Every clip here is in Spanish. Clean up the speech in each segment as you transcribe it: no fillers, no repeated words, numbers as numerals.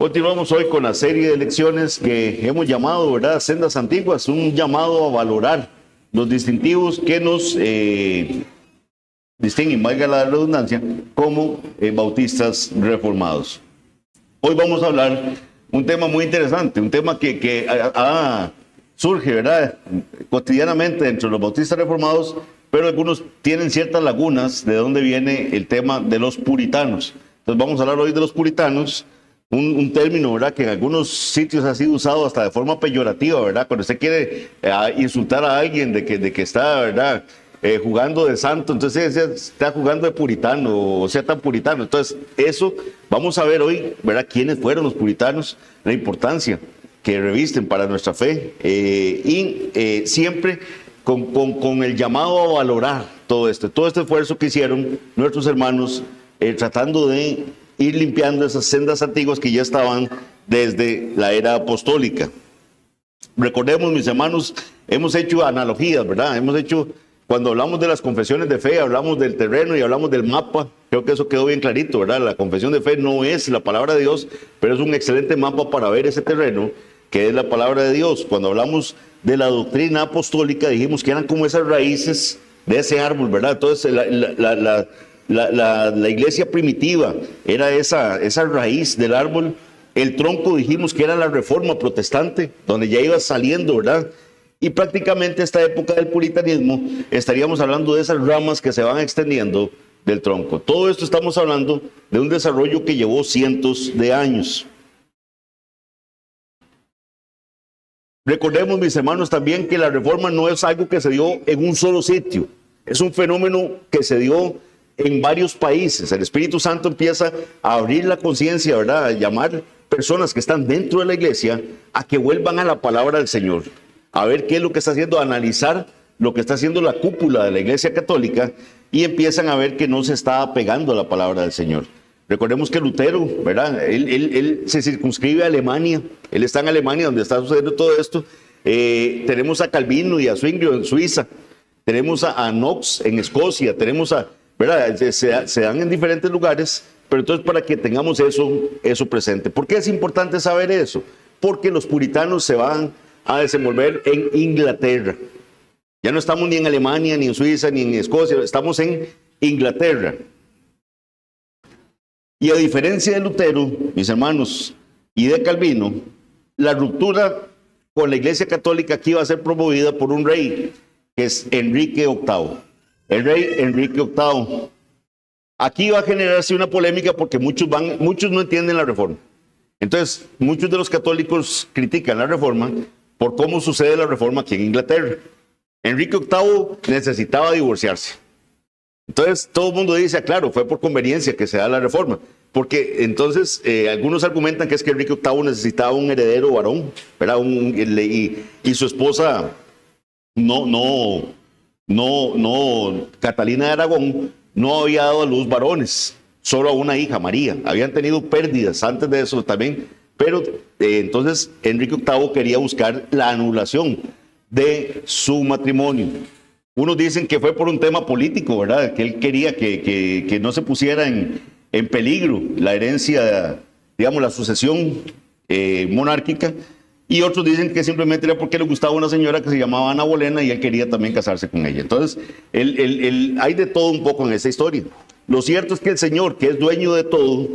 Continuamos hoy con la serie de lecciones que hemos llamado, ¿verdad?, Sendas Antiguas, un llamado a valorar los distintivos que nos distinguen, valga la redundancia, como bautistas reformados. Hoy vamos a hablar un tema muy interesante, un tema que surge, ¿verdad?, cotidianamente entre los bautistas reformados, pero algunos tienen ciertas lagunas de dónde viene el tema de los puritanos. Entonces vamos a hablar hoy de los puritanos, un término, ¿verdad?, que en algunos sitios ha sido usado hasta de forma peyorativa, ¿verdad?, cuando usted quiere insultar a alguien de que está, ¿verdad?, jugando de santo, entonces está jugando de puritano, o sea, tan puritano. Entonces, eso vamos a ver hoy, ¿verdad?, quiénes fueron los puritanos, la importancia que revisten para nuestra fe, y siempre con el llamado a valorar todo este esfuerzo que hicieron nuestros hermanos, tratando de ir limpiando esas sendas antiguas que ya estaban desde la era apostólica. Recordemos, mis hermanos, hemos hecho analogías, ¿verdad? Cuando hablamos de las confesiones de fe, hablamos del terreno y hablamos del mapa. Creo que eso quedó bien clarito, ¿verdad? La confesión de fe no es la palabra de Dios, pero es un excelente mapa para ver ese terreno, que es la palabra de Dios. Cuando hablamos de la doctrina apostólica, dijimos que eran como esas raíces de ese árbol, ¿verdad? Entonces, la iglesia primitiva era esa raíz del árbol. El tronco dijimos que era la reforma protestante, donde ya iba saliendo, ¿verdad? Y prácticamente esta época del puritanismo estaríamos hablando de esas ramas que se van extendiendo del tronco. Todo esto estamos hablando de un desarrollo que llevó cientos de años. Recordemos, mis hermanos, también que la reforma no es algo que se dio en un solo sitio. Es un fenómeno que se dio en varios países. El Espíritu Santo empieza a abrir la conciencia, ¿verdad?, a llamar personas que están dentro de la iglesia a que vuelvan a la palabra del Señor, a ver qué es lo que está haciendo, a analizar lo que está haciendo la cúpula de la iglesia católica, y empiezan a ver que no se está apegando a la palabra del Señor. Recordemos que Lutero, ¿verdad?, él se circunscribe a Alemania. Él está en Alemania, donde está sucediendo todo esto. Tenemos a Calvino y a Zwinglio en Suiza. Tenemos a Knox en Escocia. Tenemos ¿verdad?, se dan en diferentes lugares, pero entonces para que tengamos eso presente. ¿Por qué es importante saber eso? Porque los puritanos se van a desenvolver en Inglaterra. Ya no estamos ni en Alemania, ni en Suiza, ni en Escocia, estamos en Inglaterra. Y a diferencia de Lutero, mis hermanos, y de Calvino, la ruptura con la iglesia católica aquí va a ser promovida por un rey, que es Enrique VIII. El rey Enrique VIII. Aquí va a generarse una polémica porque muchos no entienden la reforma. Entonces, muchos de los católicos critican la reforma por cómo sucede la reforma aquí en Inglaterra. Enrique VIII necesitaba divorciarse. Entonces, todo el mundo dice, claro, fue por conveniencia que se da la reforma. Porque entonces, algunos argumentan que es que Enrique VIII necesitaba un heredero varón, ¿verdad? Y su esposa, Catalina de Aragón, no había dado a luz varones, solo a una hija, María. Habían tenido pérdidas antes de eso también, pero entonces Enrique VIII quería buscar la anulación de su matrimonio. Unos dicen que fue por un tema político, ¿verdad?, que él quería que no se pusiera en peligro la herencia, digamos, la sucesión monárquica. Y otros dicen que simplemente era porque le gustaba una señora que se llamaba Ana Bolena y él quería también casarse con ella. Entonces, hay de todo un poco en esa historia. Lo cierto es que el Señor, que es dueño de todo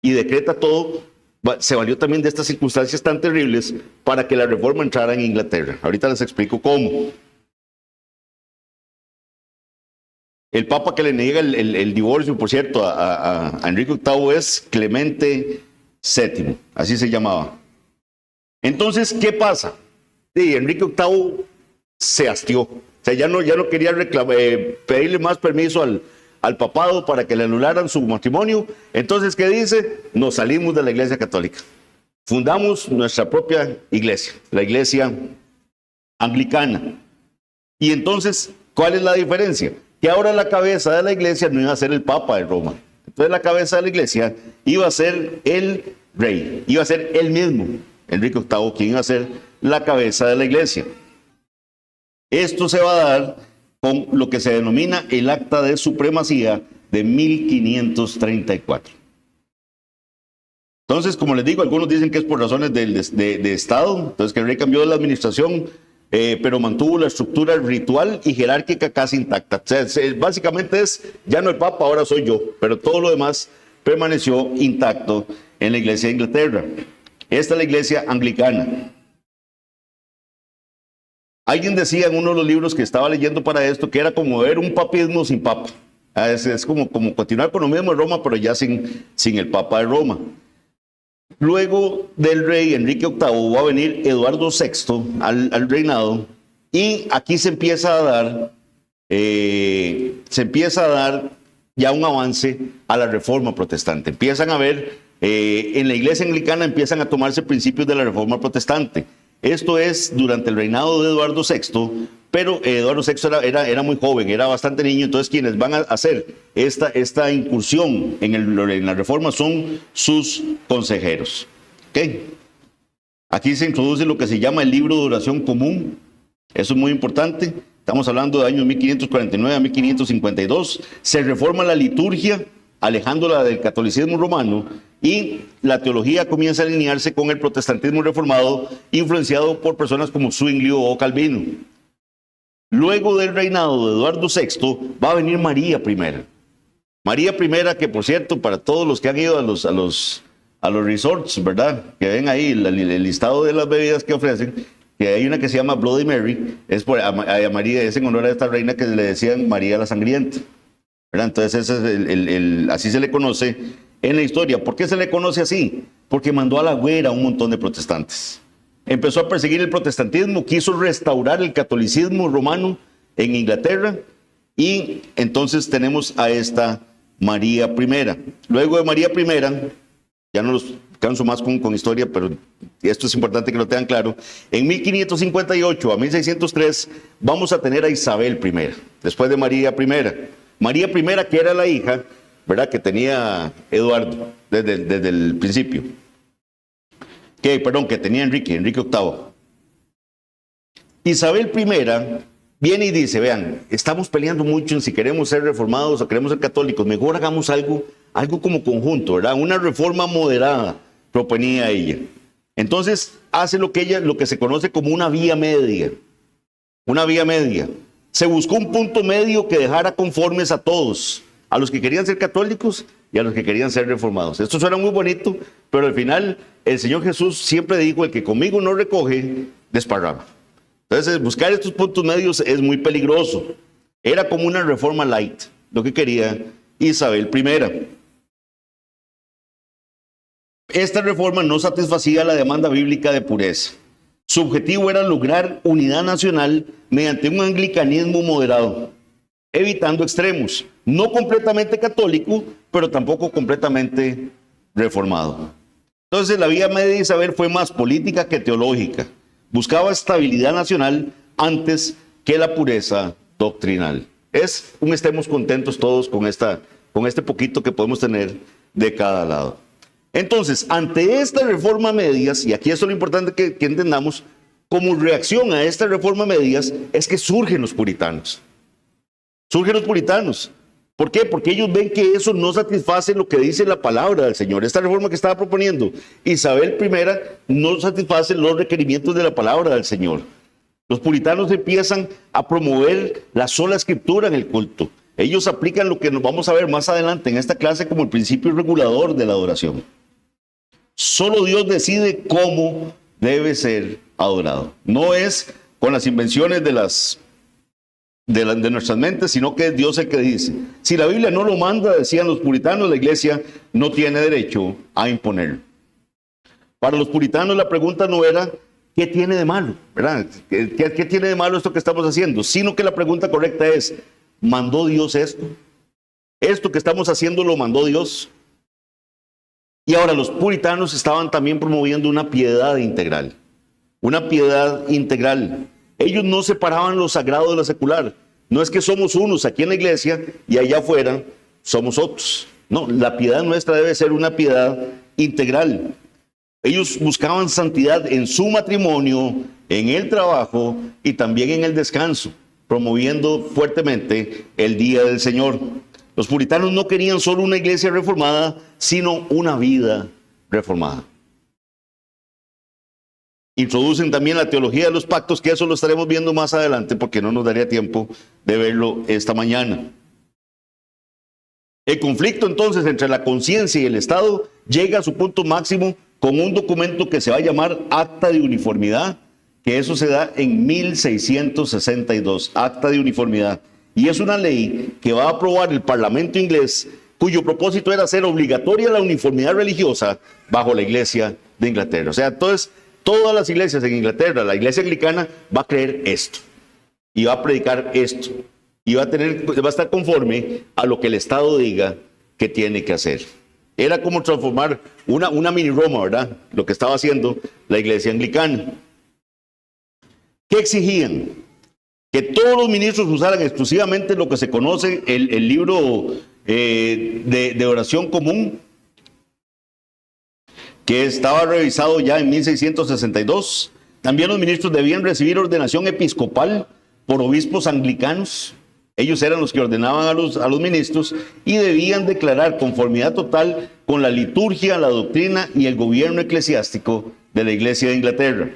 y decreta todo, se valió también de estas circunstancias tan terribles para que la reforma entrara en Inglaterra. Ahorita les explico cómo. El papa que le niega el divorcio, por cierto, a Enrique VIII es Clemente VII, así se llamaba. Entonces, ¿qué pasa? Sí, Enrique VIII se hastió. O sea, ya no quería pedirle más permiso al papado para que le anularan su matrimonio. Entonces, ¿qué dice? Nos salimos de la iglesia católica. Fundamos nuestra propia iglesia, la iglesia anglicana. Y entonces, ¿cuál es la diferencia? Que ahora la cabeza de la iglesia no iba a ser el papa de Roma. Entonces, la cabeza de la iglesia iba a ser el rey, iba a ser él mismo, Enrique VIII, quien iba a ser la cabeza de la iglesia. Esto se va a dar con lo que se denomina el Acta de Supremacía de 1534. Entonces, como les digo, algunos dicen que es por razones de Estado, entonces que el rey cambió la administración, pero mantuvo la estructura ritual y jerárquica casi intacta. O sea, básicamente es, ya no el Papa, ahora soy yo, pero todo lo demás permaneció intacto en la Iglesia de Inglaterra. Esta es la Iglesia anglicana. Alguien decía en uno de los libros que estaba leyendo para esto que era como ver un papismo sin papa. Es como continuar con lo mismo en Roma, pero ya sin el Papa de Roma. Luego del rey Enrique VIII va a venir Eduardo VI al reinado, y aquí se empieza a dar ya un avance a la reforma protestante. Empiezan a ver, en la iglesia anglicana empiezan a tomarse principios de la reforma protestante. Esto es durante el reinado de Eduardo VI, pero Eduardo VI era muy joven, era bastante niño, entonces quienes van a hacer esta incursión en la reforma son sus consejeros. ¿Okay? Aquí se introduce lo que se llama el libro de oración común. Eso es muy importante. Estamos hablando de años 1549 a 1552. Se reforma la liturgia, alejándola del catolicismo romano, y la teología comienza a alinearse con el protestantismo reformado, influenciado por personas como Zwinglio o Calvino. Luego del reinado de Eduardo VI va a venir María I. María I, que por cierto, para todos los que han ido a los resorts, ¿verdad? Que ven ahí el listado de las bebidas que ofrecen, que hay una que se llama Bloody Mary, es María, es en honor a esta reina que le decían María la Sangrienta, ¿verdad? Entonces ese es así se le conoce en la historia. ¿Por qué se le conoce así? Porque mandó a la hoguera a un montón de protestantes. Empezó a perseguir el protestantismo, quiso restaurar el catolicismo romano en Inglaterra, y entonces tenemos a esta María I. Luego de María I, ya no los canso más con historia, pero esto es importante que lo tengan claro, en 1558 a 1603 vamos a tener a Isabel I, después de María I. María I, que era la hija, ¿verdad?, que tenía Eduardo desde el principio. Que tenía Enrique VIII. Isabel I viene y dice, vean, estamos peleando mucho en si queremos ser reformados o queremos ser católicos, mejor hagamos algo como conjunto, ¿verdad? Una reforma moderada, proponía ella. Entonces hace lo que se conoce como una vía media. Una vía media. Se buscó un punto medio que dejara conformes a todos, a los que querían ser católicos y a los que querían ser reformados. Esto suena muy bonito, pero al final el Señor Jesús siempre dijo, el que conmigo no recoge, desparrama. Entonces, buscar estos puntos medios es muy peligroso. Era como una reforma light, lo que quería Isabel I. Esta reforma no satisfacía la demanda bíblica de pureza. Su objetivo era lograr unidad nacional mediante un anglicanismo moderado, evitando extremos, no completamente católico, pero tampoco completamente reformado. Entonces, la vía media de Isabel fue más política que teológica. Buscaba estabilidad nacional antes que la pureza doctrinal. Es un estemos contentos todos con este poquito que podemos tener de cada lado. Entonces, ante esta reforma medias, y aquí esto es lo importante que entendamos, como reacción a esta reforma medias, es que surgen los puritanos. Surgen los puritanos. ¿Por qué? Porque ellos ven que eso no satisface lo que dice la palabra del Señor. Esta reforma que estaba proponiendo Isabel I no satisface los requerimientos de la palabra del Señor. Los puritanos empiezan a promover la sola escritura en el culto. Ellos aplican lo que nos vamos a ver más adelante en esta clase como el principio regulador de la adoración. Solo Dios decide cómo debe ser adorado. No es con las invenciones de nuestras mentes, sino que es Dios el que dice. Si la Biblia no lo manda, decían los puritanos, la iglesia no tiene derecho a imponerlo. Para los puritanos la pregunta no era ¿qué tiene de malo? ¿Verdad? ¿Qué tiene de malo esto que estamos haciendo? Sino que la pregunta correcta es, ¿mandó Dios esto? ¿Esto que estamos haciendo lo mandó Dios? Y ahora los puritanos estaban también promoviendo una piedad integral. Una piedad integral. Ellos no separaban lo sagrado de lo secular. No es que somos unos aquí en la iglesia y allá afuera somos otros. No, la piedad nuestra debe ser una piedad integral. Ellos buscaban santidad en su matrimonio, en el trabajo y también en el descanso, promoviendo fuertemente el día del Señor. Los puritanos no querían solo una iglesia reformada, sino una vida reformada. Introducen también la teología de los pactos, que eso lo estaremos viendo más adelante porque no nos daría tiempo de verlo esta mañana. El conflicto entonces entre la conciencia y el Estado llega a su punto máximo con un documento que se va a llamar Acta de Uniformidad, que eso se da en 1662, Acta de Uniformidad. Y es una ley que va a aprobar el Parlamento inglés, cuyo propósito era hacer obligatoria la uniformidad religiosa bajo la Iglesia de Inglaterra. O sea, entonces, todas las iglesias en Inglaterra, la Iglesia Anglicana, va a creer esto, y va a predicar esto, y va a estar conforme a lo que el Estado diga que tiene que hacer. Era como transformar una mini Roma, ¿verdad? Lo que estaba haciendo la Iglesia Anglicana. ¿Qué exigían? Que todos los ministros usaran exclusivamente lo que se conoce el libro de oración común, que estaba revisado ya en 1662. También los ministros debían recibir ordenación episcopal por obispos anglicanos. Ellos eran los que ordenaban a los ministros y debían declarar conformidad total con la liturgia, la doctrina y el gobierno eclesiástico de la Iglesia de Inglaterra.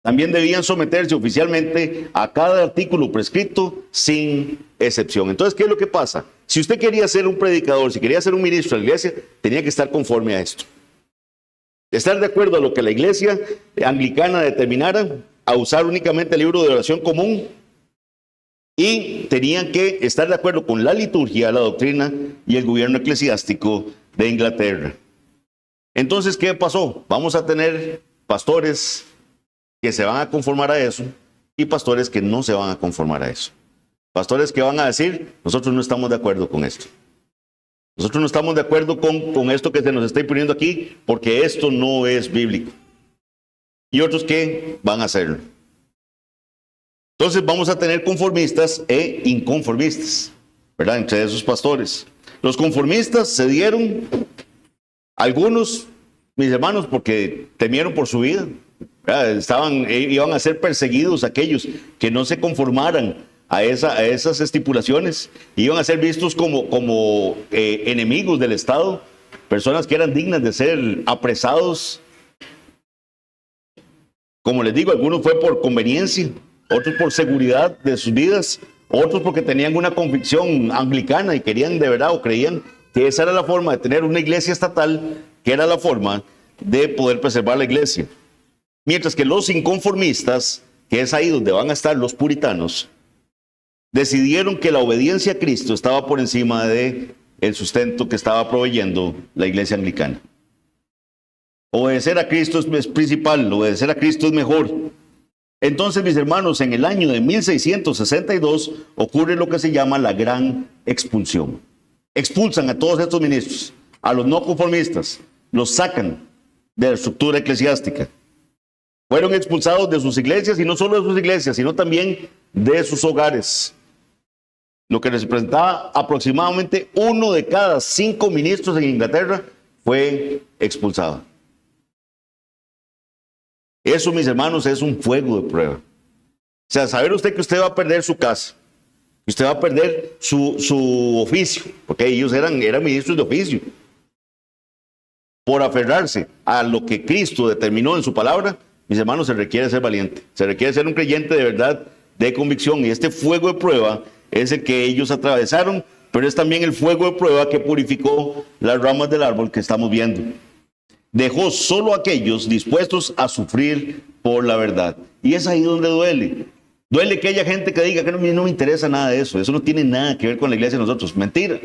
También debían someterse oficialmente a cada artículo prescrito sin excepción. Entonces, ¿qué es lo que pasa? Si usted quería ser un predicador, si quería ser un ministro de la Iglesia, tenía que estar conforme a esto. Estar de acuerdo a lo que la Iglesia Anglicana determinara, a usar únicamente el libro de oración común, y tenían que estar de acuerdo con la liturgia, la doctrina y el gobierno eclesiástico de Inglaterra. Entonces, ¿qué pasó? Vamos a tener pastores que se van a conformar a eso y pastores que no se van a conformar a eso. Pastores que van a decir, nosotros no estamos de acuerdo con esto. Nosotros no estamos de acuerdo con esto que se nos está imponiendo aquí porque esto no es bíblico. Y otros que van a hacerlo. Entonces vamos a tener conformistas e inconformistas, ¿verdad? Entre esos pastores. Los conformistas se dieron, algunos, mis hermanos, porque temieron por su vida. Iban a ser perseguidos aquellos que no se conformaran a esas estipulaciones, iban a ser vistos como enemigos del Estado, personas que eran dignas de ser apresados. Como les digo, algunos fue por conveniencia, otros por seguridad de sus vidas, otros porque tenían una convicción anglicana y querían de verdad o creían que esa era la forma de tener una iglesia estatal, que era la forma de poder preservar la iglesia. Mientras que los inconformistas, que es ahí donde van a estar los puritanos, decidieron que la obediencia a Cristo estaba por encima del sustento que estaba proveyendo la iglesia anglicana. Obedecer a Cristo es principal, obedecer a Cristo es mejor. Entonces, mis hermanos, en el año de 1662 ocurre lo que se llama la Gran Expulsión. Expulsan a todos estos ministros, a los no conformistas, los sacan de la estructura eclesiástica. Fueron expulsados de sus iglesias, y no solo de sus iglesias, sino también de sus hogares. Lo que representaba aproximadamente 1 de cada 5 ministros en Inglaterra fue expulsado. Eso, mis hermanos, es un fuego de prueba. O sea, saber usted que usted va a perder su casa, que usted va a perder su oficio, porque ellos eran ministros de oficio, por aferrarse a lo que Cristo determinó en su palabra. Mis hermanos, se requiere ser valiente, se requiere ser un creyente de verdad, de convicción, y este fuego de prueba es el que ellos atravesaron, pero es también el fuego de prueba que purificó las ramas del árbol que estamos viendo. Dejó solo a aquellos dispuestos a sufrir por la verdad. Y es ahí donde duele. Duele que haya gente que diga que no me interesa nada de eso, eso no tiene nada que ver con la iglesia de nosotros. Mentira.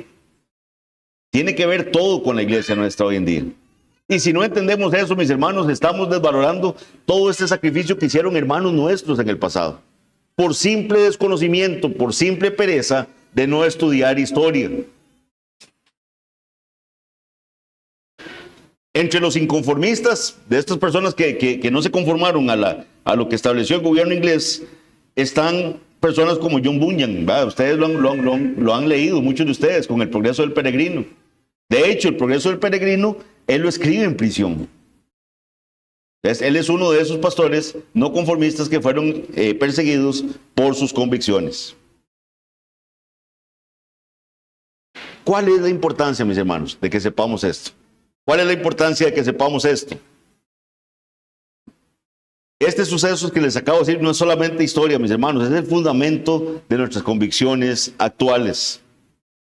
Tiene que ver todo con la iglesia nuestra hoy en día. Y si no entendemos eso, mis hermanos, estamos desvalorando todo este sacrificio que hicieron hermanos nuestros en el pasado. Por simple desconocimiento, por simple pereza de no estudiar historia. Entre los inconformistas, de estas personas que no se conformaron a lo que estableció el gobierno inglés, están personas como John Bunyan, ¿verdad? Ustedes lo han leído, muchos de ustedes, con el Progreso del Peregrino. De hecho, el Progreso del Peregrino, él lo escribe en prisión. Entonces, él es uno de esos pastores no conformistas que fueron perseguidos por sus convicciones. ¿Cuál es la importancia, mis hermanos, de que sepamos esto? ¿Cuál es la importancia de que sepamos esto? Este suceso que les acabo de decir no es solamente historia, mis hermanos, es el fundamento de nuestras convicciones actuales.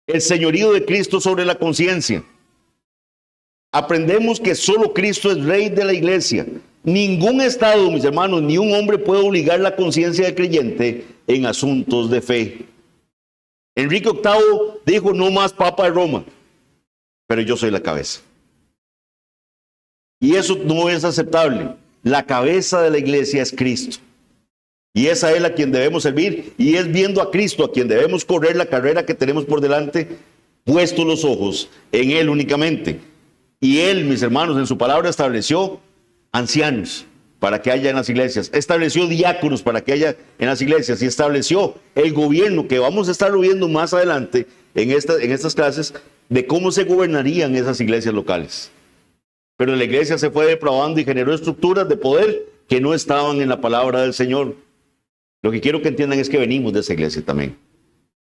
El señorío de Cristo sobre la conciencia. Aprendemos que solo Cristo es rey de la iglesia. Ningún estado, mis hermanos, ni un hombre puede obligar la conciencia del creyente en asuntos de fe. Enrique VIII dijo: no más Papa de Roma, pero yo soy la cabeza. Y eso no es aceptable. La cabeza de la iglesia es Cristo. Y es a Él a quien debemos servir, y es viendo a Cristo a quien debemos correr la carrera que tenemos por delante, puestos los ojos en Él únicamente. Y Él, mis hermanos, en su palabra estableció ancianos para que haya en las iglesias, estableció diáconos para que haya en las iglesias, y estableció el gobierno, que vamos a estar viendo más adelante en estas clases, de cómo se gobernarían esas iglesias locales. Pero la iglesia se fue depravando y generó estructuras de poder que no estaban en la palabra del Señor. Lo que quiero que entiendan es que venimos de esa iglesia también.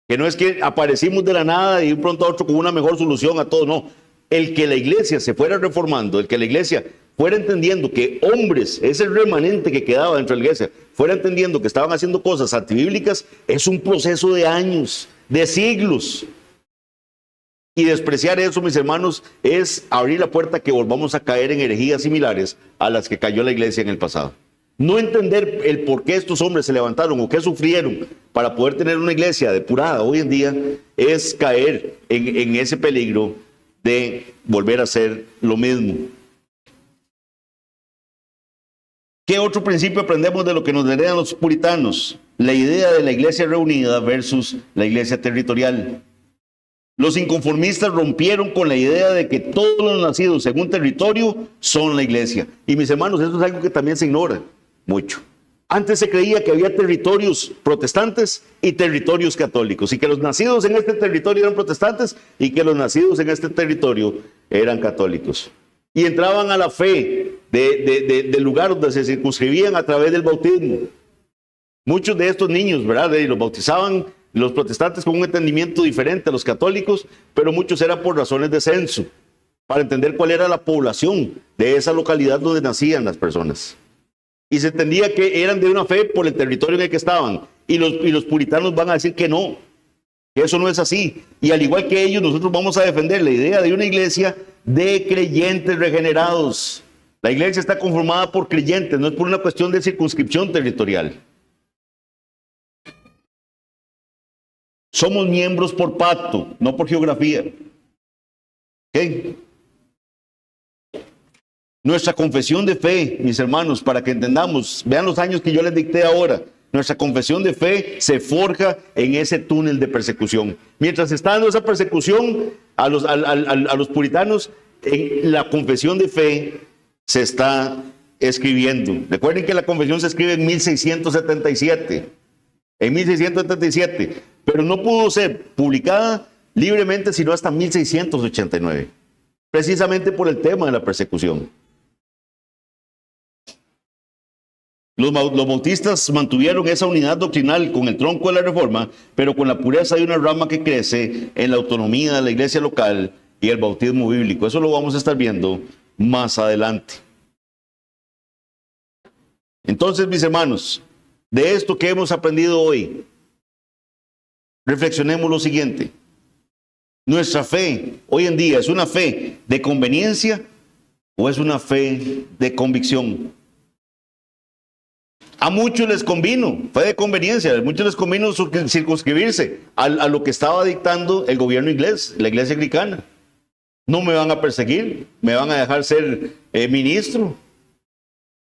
Que no es que aparecimos de la nada y de un pronto a otro con una mejor solución a todo, no. El que la iglesia se fuera reformando, el que la iglesia fuera entendiendo que hombres, ese remanente que quedaba dentro de la iglesia, fuera entendiendo que estaban haciendo cosas antibíblicas, es un proceso de años, de siglos. Y despreciar eso, mis hermanos, es abrir la puerta a que volvamos a caer en herejías similares a las que cayó la iglesia en el pasado. No entender el por qué estos hombres se levantaron o qué sufrieron para poder tener una iglesia depurada hoy en día es caer en ese peligro de volver a hacer lo mismo. ¿Qué otro principio aprendemos de lo que nos heredan los puritanos? La idea de la iglesia reunida versus la iglesia territorial. Los inconformistas rompieron con la idea de que todos los nacidos en un territorio son la iglesia. Y mis hermanos, eso es algo que también se ignora mucho. Antes se creía que había territorios protestantes y territorios católicos, y que los nacidos en este territorio eran protestantes y que los nacidos en este territorio eran católicos. Y entraban a la fe del lugar donde se circunscribían a través del bautismo. Muchos de estos niños, ¿verdad? Los bautizaban los protestantes con un entendimiento diferente a los católicos, pero muchos eran por razones de censo, para entender cuál era la población de esa localidad donde nacían las personas. Y se entendía que eran de una fe por el territorio en el que estaban. Y los puritanos van a decir que no, que eso no es así. Y al igual que ellos, nosotros vamos a defender la idea de una iglesia de creyentes regenerados. La iglesia está conformada por creyentes, no es por una cuestión de circunscripción territorial. Somos miembros por pacto, no por geografía. ¿Ok? Nuestra confesión de fe, mis hermanos, para que entendamos, vean los años que yo les dicté ahora. Nuestra confesión de fe se forja en ese túnel de persecución. Mientras está dando esa persecución a los puritanos, en la confesión de fe se está escribiendo. Recuerden que la confesión se escribe en 1677. En 1677, pero no pudo ser publicada libremente sino hasta 1689, precisamente por el tema de la persecución. Los bautistas mantuvieron esa unidad doctrinal con el tronco de la Reforma, pero con la pureza de una rama que crece en la autonomía de la iglesia local y el bautismo bíblico. Eso lo vamos a estar viendo más adelante. Entonces, mis hermanos, de esto que hemos aprendido hoy, reflexionemos lo siguiente. ¿Nuestra fe hoy en día es una fe de conveniencia o es una fe de convicción? A muchos les convino, fue de conveniencia, a muchos les convino circunscribirse a lo que estaba dictando el gobierno inglés, la iglesia anglicana. No me van a perseguir, me van a dejar ser ministro.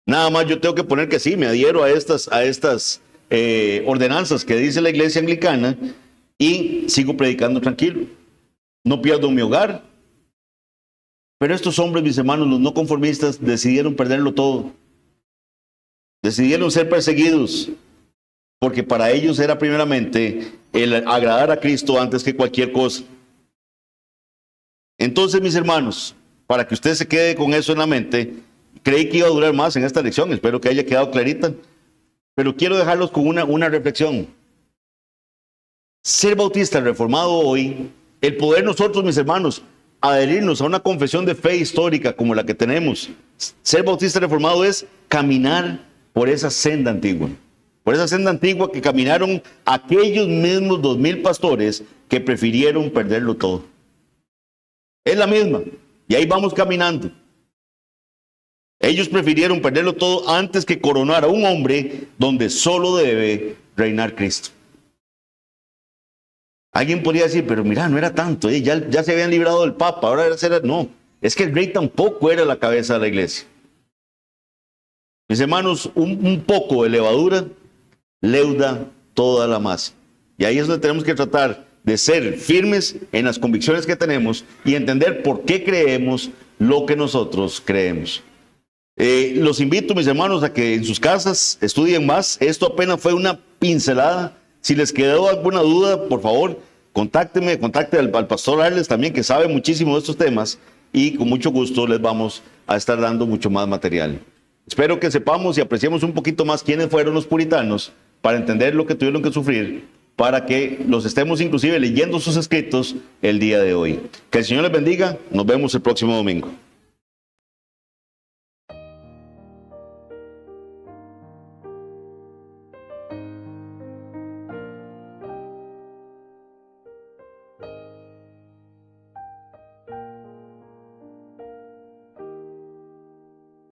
Nada más yo tengo que poner que sí, me adhiero a estas ordenanzas que dice la iglesia anglicana y sigo predicando tranquilo. No pierdo mi hogar. Pero estos hombres, mis hermanos, los no conformistas, decidieron perderlo todo. Decidieron ser perseguidos porque para ellos era primeramente el agradar a Cristo antes que cualquier cosa. Entonces, mis hermanos, para que usted se quede con eso en la mente, creí que iba a durar más en esta lección, espero que haya quedado clarita, pero quiero dejarlos con una reflexión. Ser bautista reformado hoy, el poder nosotros, mis hermanos, adherirnos a una confesión de fe histórica como la que tenemos. Ser bautista reformado es caminar por esa senda antigua. Por esa senda antigua que caminaron aquellos mismos 2000 pastores que prefirieron perderlo todo. Es la misma. Y ahí vamos caminando. Ellos prefirieron perderlo todo antes que coronar a un hombre donde solo debe reinar Cristo. Alguien podría decir, pero mira, no era tanto, ya se habían librado del Papa, ahora era... No, es que el rey tampoco era la cabeza de la iglesia. Mis hermanos, un poco de levadura leuda toda la masa. Y ahí es donde tenemos que tratar de ser firmes en las convicciones que tenemos y entender por qué creemos lo que nosotros creemos. Los invito, mis hermanos, a que en sus casas estudien más. Esto apenas fue una pincelada. Si les quedó alguna duda, por favor, contacte al pastor Arles también, que sabe muchísimo de estos temas, y con mucho gusto les vamos a estar dando mucho más material. Espero que sepamos y apreciemos un poquito más quiénes fueron los puritanos para entender lo que tuvieron que sufrir, para que los estemos inclusive leyendo sus escritos el día de hoy. Que el Señor les bendiga. Nos vemos el próximo domingo.